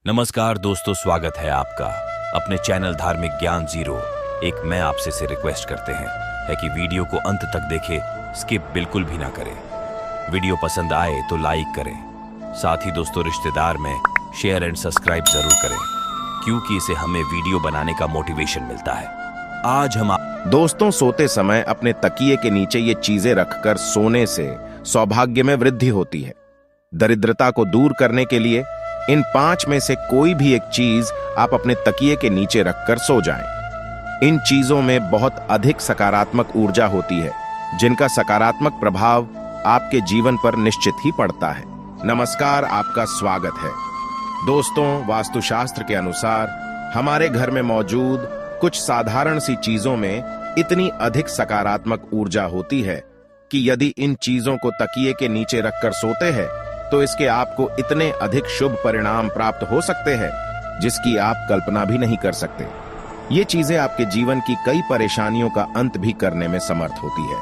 नमस्कार दोस्तों, स्वागत है आपका अपने चैनल धार्मिक ज्ञान जीरो। एक मैं आपसे से रिक्वेस्ट करते हैं कि वीडियो को अंत तक देखें, स्किप बिल्कुल भी ना करें। वीडियो पसंद आए तो लाइक करें, साथ ही दोस्तों रिश्तेदार में शेयर एंड सब्सक्राइब जरूर करें, क्योंकि इसे हमें वीडियो बनाने का मोटिवेशन मिलता है। आज हम दोस्तों, सोते समय अपने तकिए के नीचे ये चीजें रखकर सोने से सौभाग्य में वृद्धि होती है। दरिद्रता को दूर करने के लिए इन 5 में से कोई भी एक चीज आप अपने तकिए के नीचे रखकर सो जाएं। इन चीजों में बहुत अधिक सकारात्मक ऊर्जा होती है, जिनका सकारात्मक प्रभाव आपके जीवन पर निश्चित ही पड़ता है। नमस्कार, आपका स्वागत है। दोस्तों, वास्तुशास्त्र के अनुसार हमारे घर में मौजूद कुछ साधारण सी चीजों में इतनी अधिक सकारात्मक ऊर्जा होती है कि यदि इन चीजों को तकिए के नीचे रखकर सोते हैं तो इसके आपको इतने अधिक शुभ परिणाम प्राप्त हो सकते हैं जिसकी आप कल्पना भी नहीं कर सकते। ये चीजें आपके जीवन की कई परेशानियों का अंत भी करने में समर्थ होती है।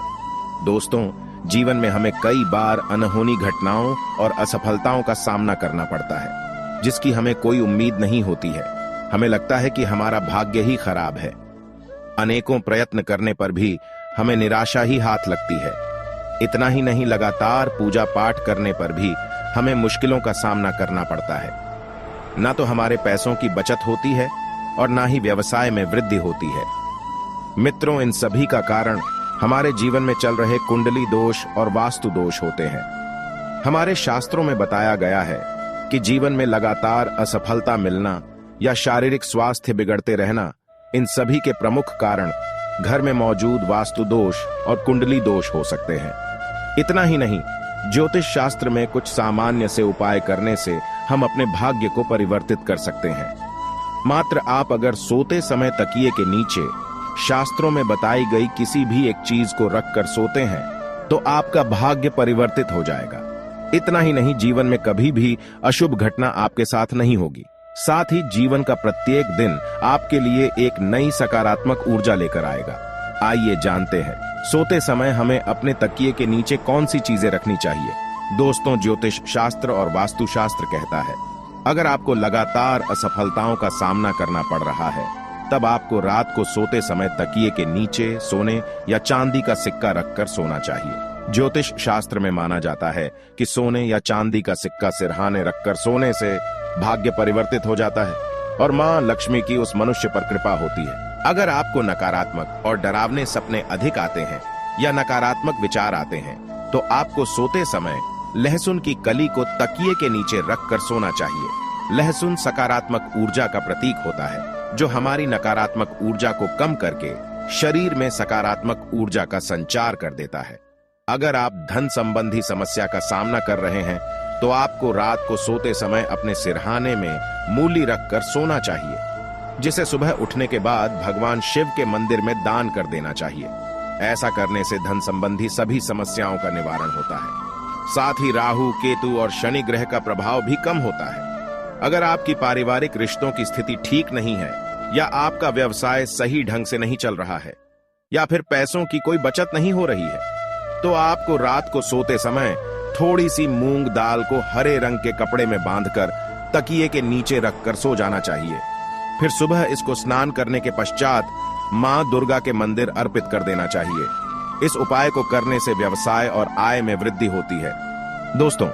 दोस्तों, जीवन में हमें कई बार अनहोनी घटनाओं और असफलताओं का सामना करना पड़ता है, जिसकी हमें कोई उम्मीद नहीं होती है। हमें लगता है कि हमारा भाग्य ही खराब है। अनेकों प्रयत्न करने पर भी हमें निराशा ही हाथ लगती है। इतना ही नहीं, लगातार पूजा पाठ करने पर भी हमें मुश्किलों का सामना करना पड़ता है। ना तो हमारे पैसों की बचत होती है और ना ही व्यवसाय में वृद्धि होती है। मित्रों, इन सभी का कारण हमारे जीवन में चल रहे कुंडली दोष और वास्तु दोष होते हैं। हमारे शास्त्रों में बताया गया है कि जीवन में लगातार असफलता मिलना या शारीरिक स्वास्थ्य बिगड़ते रहना, इन सभी के प्रमुख कारण घर में मौजूद वास्तु दोष और कुंडली दोष हो सकते हैं। इतना ही नहीं, ज्योतिष शास्त्र में कुछ सामान्य से उपाय करने से हम अपने भाग्य को परिवर्तित कर सकते हैं। मात्र आप अगर सोते समय तकिए के नीचे शास्त्रों में बताई गई किसी भी एक चीज को रखकर सोते हैं तो आपका भाग्य परिवर्तित हो जाएगा। इतना ही नहीं, जीवन में कभी भी अशुभ घटना आपके साथ नहीं होगी। साथ ही जीवन का प्रत्येक दिन आपके लिए एक नई सकारात्मक ऊर्जा लेकर आएगा। आइए जानते हैं, सोते समय हमें अपने तकिए के नीचे कौन सी चीजें रखनी चाहिए। दोस्तों, ज्योतिष शास्त्र और वास्तु शास्त्र कहता है, अगर आपको लगातार असफलताओं का सामना करना पड़ रहा है, तब आपको रात को सोते समय तकिए के नीचे सोने या चांदी का सिक्का रखकर सोना चाहिए। ज्योतिष शास्त्र में माना जाता है कि सोने या चांदी का सिक्का सिरहाने रखकर सोने से भाग्य परिवर्तित हो जाता है और मां लक्ष्मी की उस मनुष्य पर कृपा होती है। अगर आपको नकारात्मक और डरावने सपने अधिक आते हैं या नकारात्मक विचार आते हैं, तो आपको सोते समय लहसुन की कली को तकिए के नीचे रखकर सोना चाहिए। लहसुन सकारात्मक ऊर्जा का प्रतीक होता है, जो हमारी नकारात्मक ऊर्जा को कम करके शरीर में सकारात्मक ऊर्जा का संचार कर देता है। अगर आप धन संबंधी समस्या का सामना कर रहे हैं तो आपको रात को सोते समय अपने सिरहाने में मूली रखकर सोना चाहिए, जिसे सुबह उठने के बाद भगवान शिव के मंदिर में दान कर देना चाहिए। ऐसा करने से धन संबंधी सभी समस्याओं का निवारण होता है। साथ ही राहु, केतु और शनि ग्रह का प्रभाव भी कम होता है। अगर आपकी पारिवारिक रिश्तों की स्थिति ठीक नहीं है या आपका व्यवसाय सही ढंग से नहीं चल रहा है या फिर पैसों की कोई बचत नहीं हो रही है, तो आपको रात को सोते समय थोड़ी सी मूंग दाल को हरे रंग के कपड़े में बांधकर तकिए के नीचे रखकर सो जाना चाहिए। फिर सुबह इसको स्नान करने के पश्चात मां दुर्गा के मंदिर अर्पित कर देना चाहिए। इस उपाय को करने से व्यवसाय और आय में वृद्धि होती है। दोस्तों,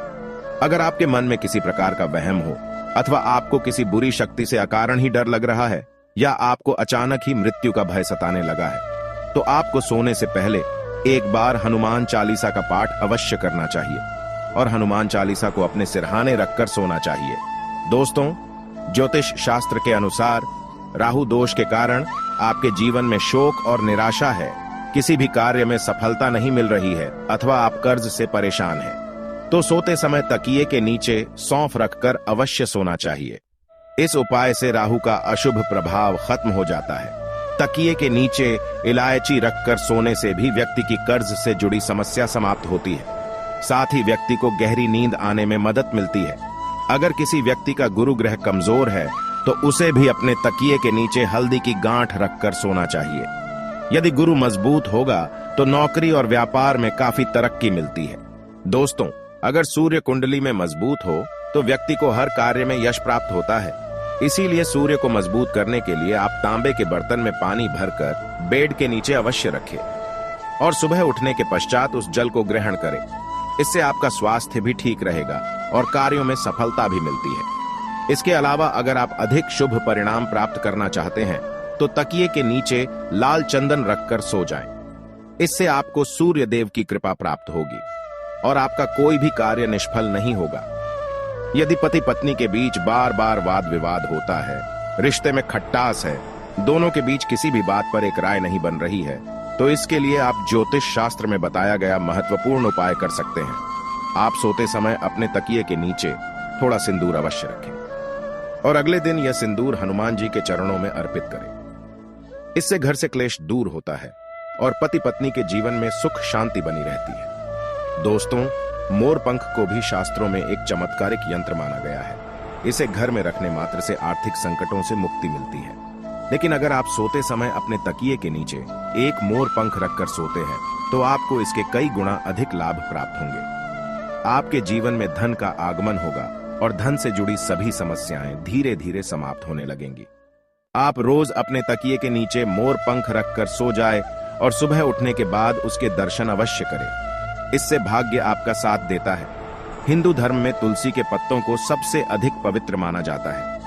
अगर आपके मन में किसी प्रकार का वहम हो अथवा आपको किसी बुरी शक्ति से अकारण ही डर लग रहा है या आपको अचानक ही मृत्यु का भय सताने लगा है, तो आपको सोने से पहले एक बार हनुमान चालीसा का पाठ अवश्य करना चाहिए और हनुमान चालीसा को अपने सिरहाने रखकर सोना चाहिए। दोस्तों, ज्योतिष शास्त्र के अनुसार राहु दोष के कारण आपके जीवन में शोक और निराशा है, किसी भी कार्य में सफलता नहीं मिल रही है अथवा आप कर्ज से परेशान हैं, तो सोते समय तकिए के नीचे सौंफ रखकर अवश्य सोना चाहिए। इस उपाय से राहु का अशुभ प्रभाव खत्म हो जाता है। तकिए के नीचे इलायची रखकर सोने से भी व्यक्ति की कर्ज से जुड़ी समस्या समाप्त होती है। साथ ही व्यक्ति को गहरी नींद आने में मदद मिलती है। अगर किसी व्यक्ति का गुरु ग्रह कमजोर है तो उसे भी अपने तकिए के नीचे हल्दी की गांठ रखकर सोना चाहिए। यदि गुरु मजबूत होगा तो नौकरी और व्यापार में काफी तरक्की मिलती है। दोस्तों, अगर सूर्य कुंडली में मजबूत हो तो व्यक्ति को हर कार्य में यश प्राप्त होता है। इसीलिए सूर्य को मजबूत करने के लिए आप तांबे के बर्तन में पानी भरकर बेड के नीचे अवश्य रखें और सुबह उठने के पश्चात उस जल को ग्रहण करें। इससे आपका स्वास्थ्य भी ठीक रहेगा और कार्यों में सफलता भी मिलती है। इसके अलावा अगर आप अधिक शुभ परिणाम प्राप्त करना चाहते हैं तो तकिए के नीचे लाल चंदन रखकर सो जाएं। इससे आपको सूर्य देव की कृपा प्राप्त होगी और आपका कोई भी कार्य निष्फल नहीं होगा। यदि पति पत्नी के बीच बार बार वाद विवाद होता है, रिश्ते में खट्टास है, दोनों के बीच किसी भी बात पर एक राय नहीं बन रही है, तो इसके लिए आप ज्योतिष शास्त्र में बताया गया महत्वपूर्ण उपाय कर सकते हैं। आप सोते समय अपने तकिए के नीचे थोड़ा सिंदूर अवश्य रखें और अगले दिन यह सिंदूर हनुमान जी के चरणों में अर्पित करें। इससे घर से क्लेश दूर होता है और पति पत्नी के जीवन में सुख शांति बनी रहती है। दोस्तों, मोर पंख को भी शास्त्रों में एक चमत्कारिक यंत्र माना गया है। इसे घर में रखने मात्र से आर्थिक संकटों से मुक्ति मिलती है। लेकिन अगर आप सोते समय अपने तकिए के नीचे एक मोर पंख रखकर सोते हैं तो आपको इसके कई गुना अधिक लाभ प्राप्त होंगे। आपके जीवन में धन का आगमन होगा और धन से जुड़ी सभी समस्याएं धीरे धीरे समाप्त होने लगेंगी। आप रोज अपने तकिए के नीचे मोर पंख रखकर सो जाए और सुबह उठने के बाद उसके दर्शन अवश्य करें। इससे भाग्य आपका साथ देता है। हिंदू धर्म में तुलसी के पत्तों को सबसे अधिक पवित्र माना जाता है।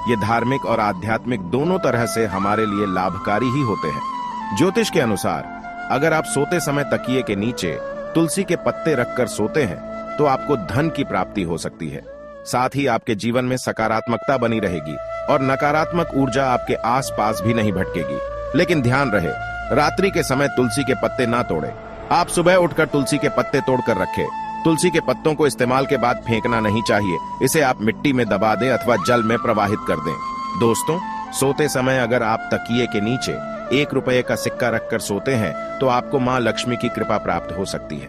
ये धार्मिक और आध्यात्मिक दोनों तरह से हमारे लिए लाभकारी ही होते हैं। ज्योतिष के अनुसार अगर आप सोते समय तकिए के नीचे तुलसी के पत्ते रखकर सोते हैं तो आपको धन की प्राप्ति हो सकती है। साथ ही आपके जीवन में सकारात्मकता बनी रहेगी और नकारात्मक ऊर्जा आपके आसपास भी नहीं भटकेगी। लेकिन ध्यान रहे, रात्रि के समय तुलसी के पत्ते ना तोड़ें। आप सुबह उठकर तुलसी के पत्ते तोड़कर रखें। तुलसी के पत्तों को इस्तेमाल के बाद फेंकना नहीं चाहिए। इसे आप मिट्टी में दबा दें अथवा जल में प्रवाहित कर दें। दोस्तों, सोते समय अगर आप तकिए के नीचे 1 रुपये का सिक्का रखकर सोते हैं तो आपको मां लक्ष्मी की कृपा प्राप्त हो सकती है।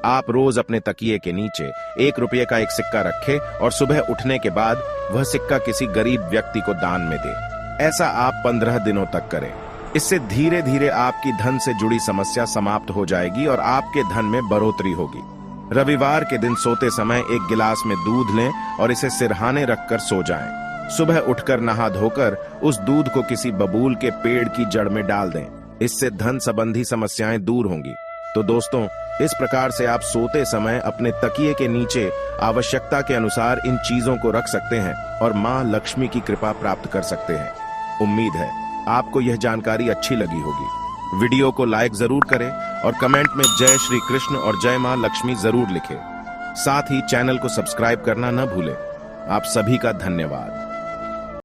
आप रोज अपने तकिए के नीचे 1 रुपये का एक सिक्का रखें और सुबह उठने के बाद वह सिक्का किसी गरीब व्यक्ति को दान में दें। ऐसा आप 15 दिनों तक करें। इससे धीरे धीरे आपकी धन से जुड़ी समस्या समाप्त हो जाएगी और आपके धन में बढ़ोतरी होगी। रविवार के दिन सोते समय 1 गिलास में दूध लें और इसे सिरहाने रखकर सो जाएं। सुबह उठकर नहा धोकर उस दूध को किसी बबूल के पेड़ की जड़ में डाल दें। इससे धन संबंधी समस्याएं दूर होंगी। तो दोस्तों, इस प्रकार से आप सोते समय अपने तकिए के नीचे आवश्यकता के अनुसार इन चीजों को रख सकते हैं और मां लक्ष्मी की कृपा प्राप्त कर सकते हैं। उम्मीद है आपको यह जानकारी अच्छी लगी होगी। वीडियो को लाइक जरूर करें और कमेंट में जय श्री कृष्ण और जय मां लक्ष्मी जरूर लिखें। साथ ही चैनल को सब्सक्राइब करना न भूलें। आप सभी का धन्यवाद।